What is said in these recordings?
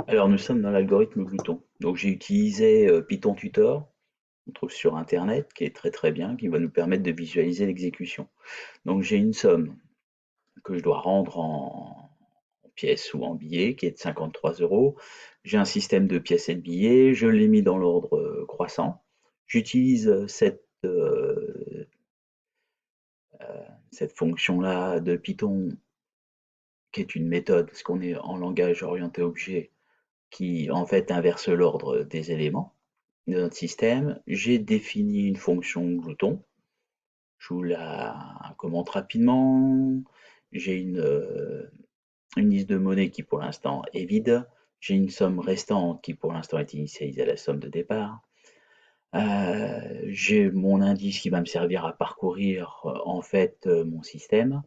Alors, nous sommes dans l'algorithme Glouton. Donc, j'ai utilisé Python Tutor, on trouve sur Internet, qui est très très bien, qui va nous permettre de visualiser l'exécution. Donc, j'ai une somme que je dois rendre en pièces ou en billets, qui est de 53 euros. J'ai un système de pièces et de billets, je l'ai mis dans l'ordre croissant. J'utilise cette fonction-là de Python, qui est une méthode, parce qu'on est en langage orienté objet, qui en fait inverse l'ordre des éléments de notre système. J'ai défini une fonction glouton. Je vous la commente rapidement. J'ai une liste de monnaie qui pour l'instant est vide. J'ai une somme restante qui pour l'instant est initialisée à la somme de départ. J'ai mon indice qui va me servir à parcourir en fait mon système.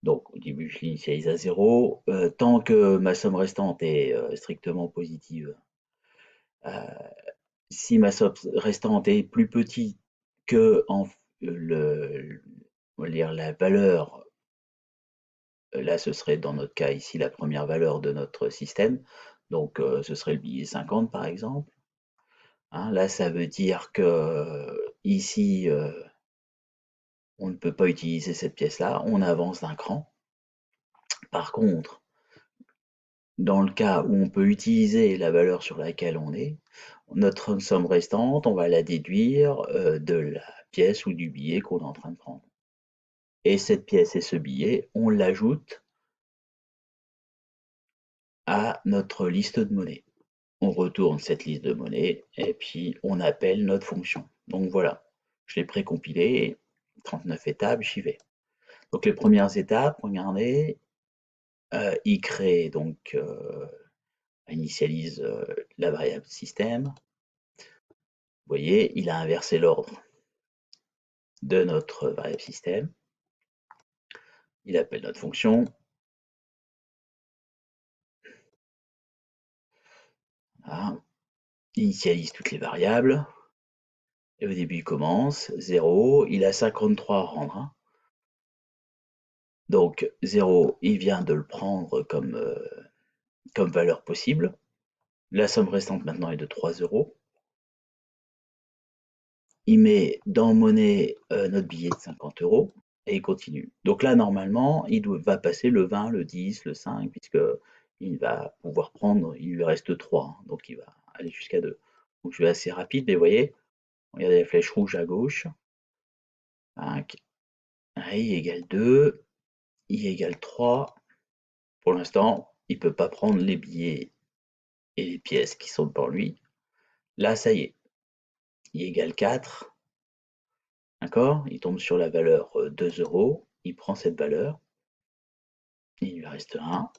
Donc au début je l'initialise à 0. Tant que ma somme restante est strictement positive, si ma somme restante est plus petite que le, on va dire la valeur, là ce serait dans notre cas ici la première valeur de notre système, donc ce serait le billet 50 par exemple. Hein, là ça veut dire que ici on ne peut pas utiliser cette pièce-là, on avance d'un cran. Par contre, dans le cas où on peut utiliser la valeur sur laquelle on est, notre somme restante, on va la déduire de la pièce ou du billet qu'on est en train de prendre. Et cette pièce et ce billet, on l'ajoute à notre liste de monnaie. On retourne cette liste de monnaie et puis on appelle notre fonction. Donc voilà, je l'ai précompilé, 39 étapes, j'y vais. Donc les premières étapes, regardez, il crée donc, initialise la variable système. Vous voyez, il a inversé l'ordre de notre variable système. Il appelle notre fonction. Voilà. Il initialise toutes les variables. Et au début, il commence 0. Il a 53 à rendre. Hein. Donc 0, il vient de le prendre comme valeur possible. La somme restante maintenant est de 3 euros. Il met dans monnaie notre billet de 50 euros et il continue. Donc là, normalement, va passer le 20, le 10, le 5, puisqu'il va pouvoir prendre, il lui reste 3, hein, donc il va aller jusqu'à 2. Donc je vais assez rapide, mais vous voyez, regardez la flèche rouge à gauche. 5, I égale 2, I égale 3. Pour l'instant, il ne peut pas prendre les billets et les pièces qui sont devant lui. Là, ça y est, I égale 4. D'accord? Il tombe sur la valeur 2 euros. Il prend cette valeur. Il lui reste 1.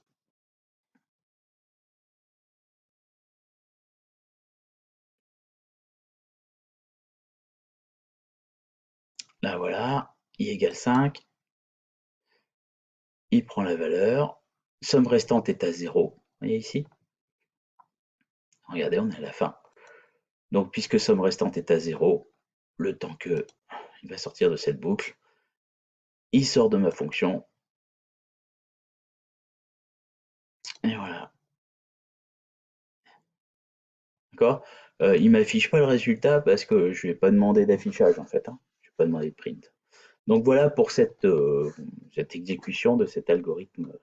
Là, voilà. I égale 5. Il prend la valeur. Somme restante est à 0. Vous voyez ici? Regardez, on est à la fin. Donc, puisque somme restante est à 0, le temps que il va sortir de cette boucle, il sort de ma fonction. Et voilà. D'accord? Il ne m'affiche pas le résultat parce que je ne lui ai pas demandé d'affichage en fait. Hein. Je ne lui ai pas demandé de print. Donc voilà pour cette exécution de cet algorithme.